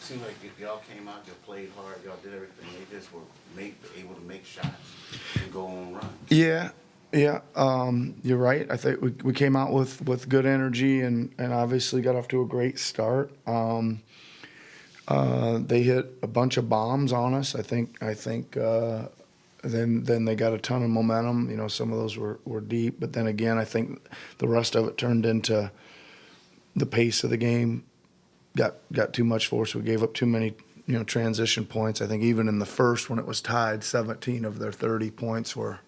seemed like if y'all came out, y'all played hard, y'all did everything. They just were able to make shots and go on runs. Yeah, yeah, you're right. I think we came out with good energy and obviously got off to a great start. They hit a bunch of bombs on us. I think then they got a ton of momentum. You know, some of those were deep, but then again, I think the rest of it turned into the pace of the game got too much for us. We gave up too many, transition points. I think even in the first when it was tied, 17 of their 30 points were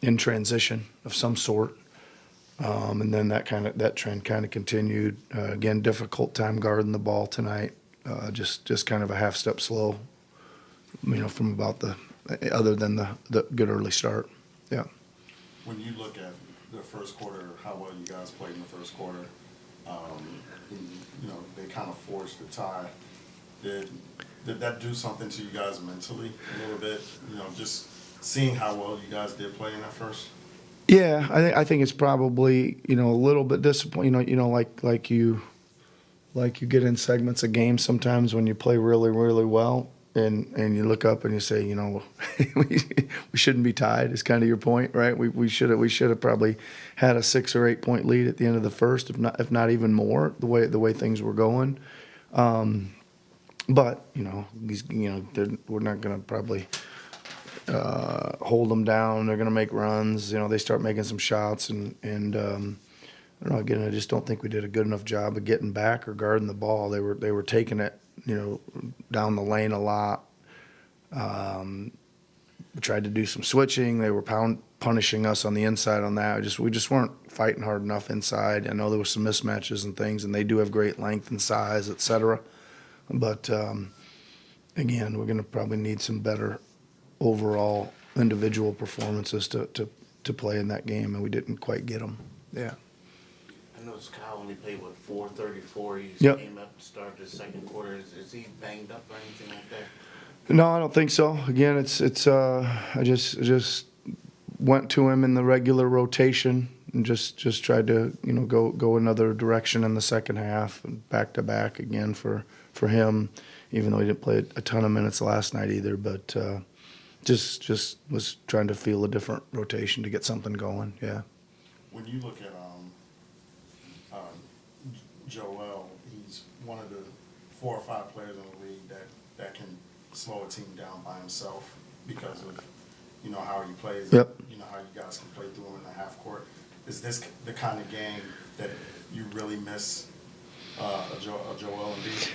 in transition of some sort. And then that trend kind of continued. Again, difficult time guarding the ball tonight. Just kind of a half step slow, from about other than the good early start. Yeah. When you look at the first quarter, how well you guys played in the first quarter, they kind of forced the tie. Did that do something to you guys mentally a little bit? Just seeing how well you guys did play in that first. Yeah, I think it's probably a little bit disappointing. Like you get in segments of games sometimes when you play really really well, and you look up and you say, we shouldn't be tied. Is kind of your point, right? We should have probably had a 6 or 8 point lead at the end of the first, if not even more, the way things were going. But we're not going to probably hold them down. They're going to make runs. They start making some shots, and I don't know. Again, I just don't think we did a good enough job of getting back or guarding the ball. They were taking it, down the lane a lot. We tried to do some switching. They were punishing us on the inside on that. We just weren't fighting hard enough inside. I know there were some mismatches and things, and they do have great length and size, etc. But again, we're going to probably need some better overall individual performances to play in that game, and we didn't quite get them. Yeah. I know Kyle only played, 4:34. He Yep. came up to start the second quarter. Is he banged up or anything like that? No, I don't think so. Again, it's I just went to him in the regular rotation and just tried to go another direction in the second half and back to back again for him, even though he didn't play a ton of minutes last night either. But just was trying to feel a different rotation to get something going. Yeah. When you look at Joel, he's one of the 4 or 5 players in the league that can slow a team down by himself because of how he plays. Yep. How you guys can play through him in the half court. Is this the kind of game that you really miss a Joel Embiid?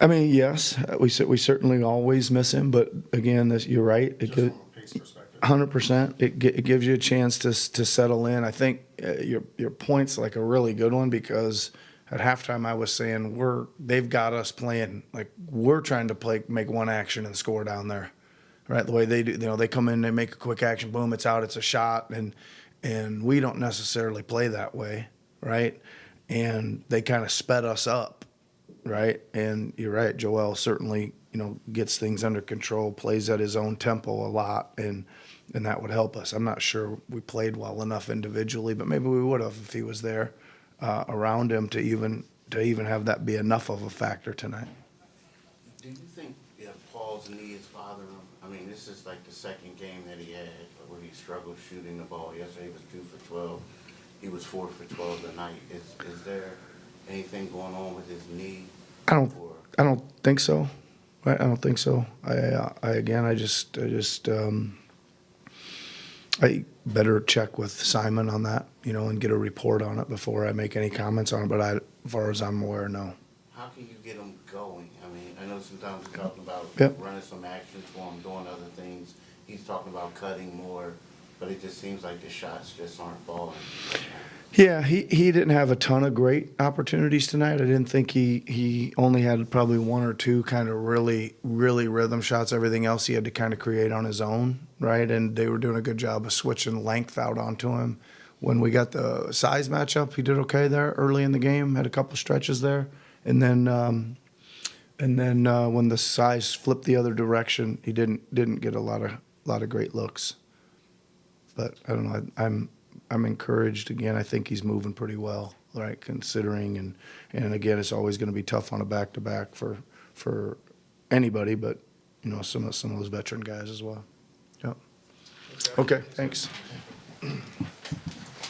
I mean, yes, we certainly always miss him, but again, you're right. It Just from a pace perspective. 100%. It gives you a chance to settle in. I think your point's like a really good one because at halftime I was saying they've got us playing like we're trying to make one action and score down there, right? The way they do, they come in, they make a quick action, boom, it's out, it's a shot, and we don't necessarily play that way, right? And they kind of sped us up, right? And you're right, Joel certainly gets things under control, plays at his own tempo a lot, and that would help us. I'm not sure we played well enough individually, but maybe we would have if he was there around him to even have that be enough of a factor tonight. Do you think Paul's knee is bothering him? I mean, this is like the second game that he had where he struggled shooting the ball. Yesterday he was 2 for 12. He was 4 for 12 tonight. Is there anything going on with his knee? I don't think so. I don't think so. I better check with Simon on that, and get a report on it before I make any comments on it. But as far as I'm aware, no. How can you get him going? I mean, I know sometimes we're talking about Yep. running some actions for him, doing other things. He's talking about cutting more, but it just seems like the shots just aren't falling. Yeah, he didn't have a ton of great opportunities tonight. I didn't think he only had probably 1 or 2 kind of really, really rhythm shots. Everything else he had to kind of create on his own, right? And they were doing a good job of switching length out onto him. When we got the size matchup, he did okay there early in the game, had a couple stretches there. And then when the size flipped the other direction, he didn't get a lot of great looks. But I don't know. I'm encouraged again. I think he's moving pretty well. right? Considering, and again, it's always going to be tough on a back-to-back for anybody, but, you know, some of those veteran guys as well. Yep. Okay, thanks.